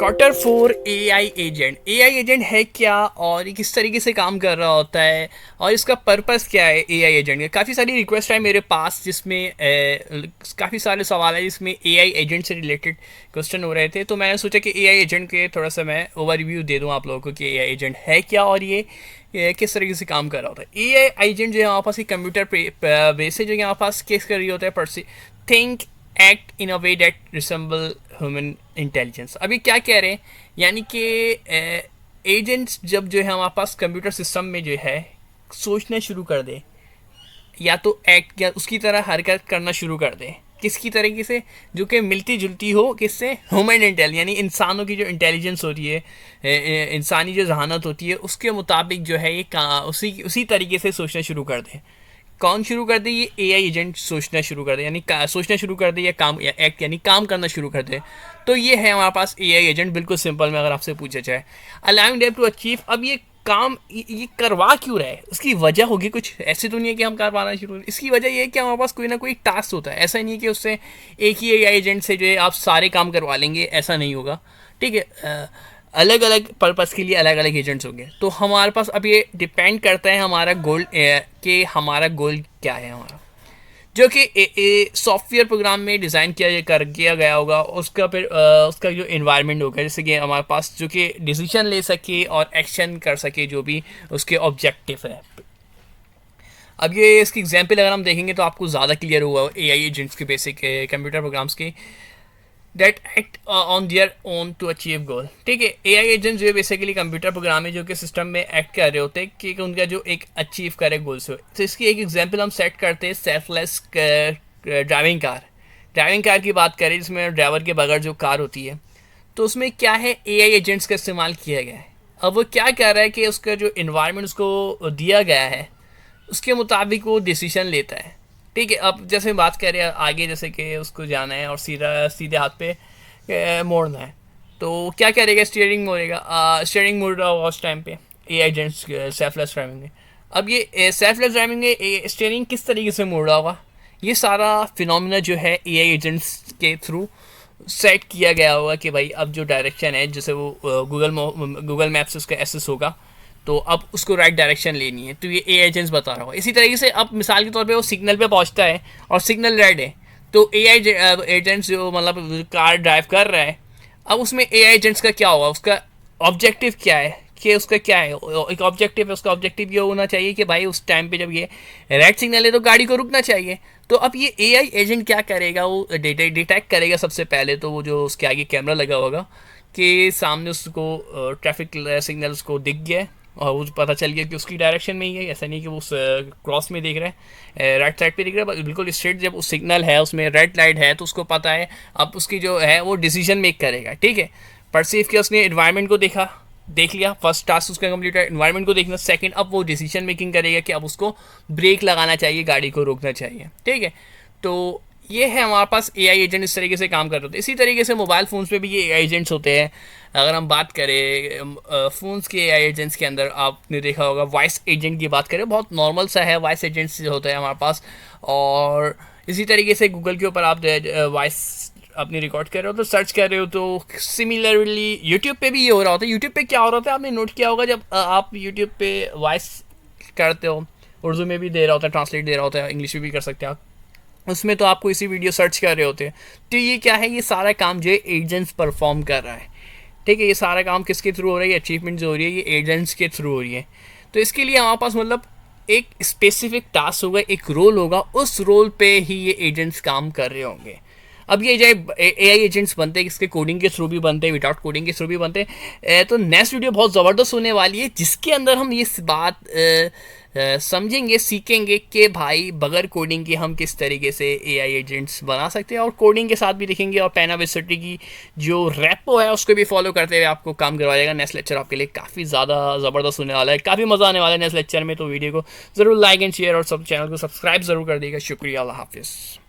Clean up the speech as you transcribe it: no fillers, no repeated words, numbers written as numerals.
Quarter four AI agent. AI agent है क्या और ये किस तरीके से काम कर रहा होता है और इसका पर्पस क्या है एआई एजेंट का। काफ़ी सारी रिक्वेस्ट है मेरे पास जिसमें काफ़ी सारे सवाल है जिसमें एआई एजेंट से रिलेटेड क्वेश्चन हो रहे थे, तो मैंने सोचा कि एआई एजेंट के थोड़ा सा मैं ओवरव्यू दे दूं आप लोगों को कि एआई एजेंट है क्या और ये किस तरीके से काम कर रहा होता है। एआई एजेंट जो है हमारे पास एक कंप्यूटर बेस है जो हमारे पास केस कर रही होता है think act in a way that resemble human intelligence. अभी क्या कह रहे हैं, यानी कि एजेंट्स जब जो है हमारे पास कंप्यूटर सिस्टम में जो है सोचना शुरू कर दे या तो एक्ट या उसकी तरह हरकत करना शुरू कर दे, किसकी तरीके से, जो कि मिलती जुलती हो किससे, ह्यूमन इंटेलिजेंस, यानी इंसानों की जो इंटेलिजेंस होती है, इंसानी जो जहानत होती है उसके मुताबिक जो है ये उसी तरीके से सोचना शुरू कर दे। कौन शुरू कर दे? ये एआई एजेंट सोचना शुरू कर दे, यानी सोचना शुरू कर दे या काम या एक्ट यानी काम करना शुरू कर दे। तो ये है हमारे पास एआई एजेंट। बिल्कुल सिंपल में अगर आपसे पूछा जाए, अलाउइंग देम टू अचीव। अब ये काम ये करवा क्यों रहा है, उसकी वजह होगी कुछ, ऐसे तो नहीं है कि हम करवाना शुरू करें। इसकी वजह ये है कि हमारे पास कोई ना कोई टास्क होता है। ऐसा नहीं है कि उससे एक ही एआई एजेंट से जो है आप सारे काम करवा लेंगे, ऐसा नहीं होगा। ठीक है, अलग अलग पर्पस के लिए अलग अलग एजेंट्स होंगे। तो हमारे पास अब ये डिपेंड करता है हमारा गोल कि हमारा गोल क्या है हमारा, जो कि सॉफ्टवेयर प्रोग्राम में डिज़ाइन किया गया होगा। उसका फिर उसका जो इन्वायरमेंट होगा, जैसे कि हमारे पास जो कि डिसीजन ले सके और एक्शन कर सके, जो भी उसके ऑब्जेक्टिव है। अब ये इसकी एग्जांपल अगर हम देखेंगे तो आपको ज़्यादा क्लियर हुआ एआई एजेंट्स के बेसिक कंप्यूटर प्रोग्राम्स के, that act on their own to achieve goal. ठीक है, एआई एजेंट जो है बेसिकली कंप्यूटर प्रोग्राम है जो कि सिस्टम में एक्ट कर रहे होते हैं कि उनका जो एक अचीव करे गोल्स हो। तो इसकी एक एग्जांपल हम सेट करते हैं selfless driving car. Driving car की बात करें जिसमें ड्राइवर के बगैर जो कार होती है, तो उसमें क्या है, एआई एजेंट्स का इस्तेमाल किया गया है। अब वो क्या कर रहा है कि उसका जो इन्वायरमेंट उसको दिया गया है उसके मुताबिक वो डिसीजन लेता है। ठीक है, अब जैसे बात करें आगे, जैसे कि उसको जाना है और सीधे हाथ पे मोड़ना है, तो क्या करेगा, स्टीयरिंग मोड़ेगा। स्टीयरिंग मोड़ रहा होगा उस टाइम पे ए एजेंट्स सेल्फलेस ड्राइविंग में। अब ये सेल्फलेस ड्राइविंग में स्टीयरिंग किस तरीके से मोड़ रहा होगा, ये सारा फिनोमिना जो है एआई एजेंट्स के थ्रू सेट किया गया होगा कि भाई अब जो डायरेक्शन है, जैसे वो गूगल मैप से उसका एक्सेस होगा, तो अब उसको राइट डायरेक्शन लेनी है, तो ये ए एजेंट्स बता रहा होगा। इसी तरीके से अब मिसाल के तौर पे वो सिग्नल पे पहुंचता है और सिग्नल रेड है, तो ए आई एजेंट्स जो मतलब कार ड्राइव कर रहा है, अब उसमें ए आई एजेंट्स का क्या होगा, उसका ऑब्जेक्टिव क्या है, कि उसका क्या है, एक ऑब्जेक्टिव है। उसका ऑब्जेक्टिव ये होना चाहिए कि भाई उस टाइम पे जब ये रेड सिग्नल है तो गाड़ी को रुकना चाहिए। तो अब ये एआई एजेंट क्या करेगा, वो डिटेक्ट करेगा सबसे पहले, तो वो जो उसके आगे कैमरा लगा होगा कि सामने उसको ट्रैफिक सिग्नल उसको दिख गया है और वो पता चल गया कि उसकी डायरेक्शन में ही है। ऐसा नहीं कि वो उस क्रॉस में देख रहा है, राइट साइड पे देख रहा है, बिल्कुल स्ट्रेट। जब उस सिग्नल है उसमें रेड लाइट है तो उसको पता है, अब उसकी जो है वो डिसीजन मेक करेगा। ठीक है, परसीव किया उसने, इन्वायरमेंट को देख लिया, फर्स्ट टास्क उसका कंप्लीट है, इन्वायरमेंट को देखना। सेकंड, अब वो डिसीजन मेकिंग करेगा कि अब उसको ब्रेक लगाना चाहिए, गाड़ी को रोकना चाहिए। ठीक है, तो ये है हमारे पास एआई एजेंट इस तरीके से काम कर रहे होते हैं। इसी तरीके से मोबाइल फ़ोन्स पे भी ये एआई एजेंट्स होते हैं। अगर हम बात करें फ़ोन्स के एआई एजेंट्स के अंदर, आपने देखा होगा वॉइस एजेंट की बात करें, बहुत नॉर्मल सा है, वॉइस एजेंट्स होता है हमारे पास। और इसी तरीके से गूगल के ऊपर आप वॉइस अपनी रिकॉर्ड कर रहे हो तो सर्च कर रहे हो, तो सिमिलरली यूट्यूब पे भी ये हो रहा होता है। यूट्यूब पे क्या हो रहा होता है, आपने नोट किया होगा, जब आप यूट्यूब पे वॉइस करते हो, उर्दू में भी दे रहा होता है, ट्रांसलेट दे रहा होता है, इंग्लिश में भी कर सकते हैं आप, उसमें तो आपको इसी वीडियो सर्च कर रहे होते हैं। तो ये क्या है, ये सारा काम जो है एजेंट्स परफॉर्म कर रहा है। ठीक है, ये सारा काम किसके थ्रू हो रहा है, ये अचीवमेंट जो हो रही है ये एजेंट्स के थ्रू हो रही है। तो इसके लिए हमारे पास मतलब एक स्पेसिफिक टास्क होगा, एक रोल होगा, उस रोल पे ही ये एजेंट्स काम कर रहे होंगे। अब ये जो एआई एजेंट्स बनते हैं, इसके कोडिंग के थ्रू भी बनते हैं, विदाउट कोडिंग के थ्रू भी बनते हैं। तो नेक्स्ट वीडियो बहुत ज़बरदस्त होने वाली है जिसके अंदर हम ये बात समझेंगे, सीखेंगे कि भाई बगैर कोडिंग के हम किस तरीके से एआई एजेंट्स बना सकते हैं, और कोडिंग के साथ भी देखेंगे। और पैनाविसिटी की जो रैपो है उसको भी फॉलो करते हुए आपको काम करवाया जाएगा। नेक्स्ट लेक्चर आपके लिए काफ़ी ज़्यादा ज़बरदस्त होने वाला है, काफ़ी मज़ा आने वाला है नेक्स्ट लेक्चर में। तो वीडियो को ज़रूर लाइक एंड शेयर और सब चैनल को सब्सक्राइब ज़रूर कर देगा। शुक्रिया, अल्लाह हाफिज़।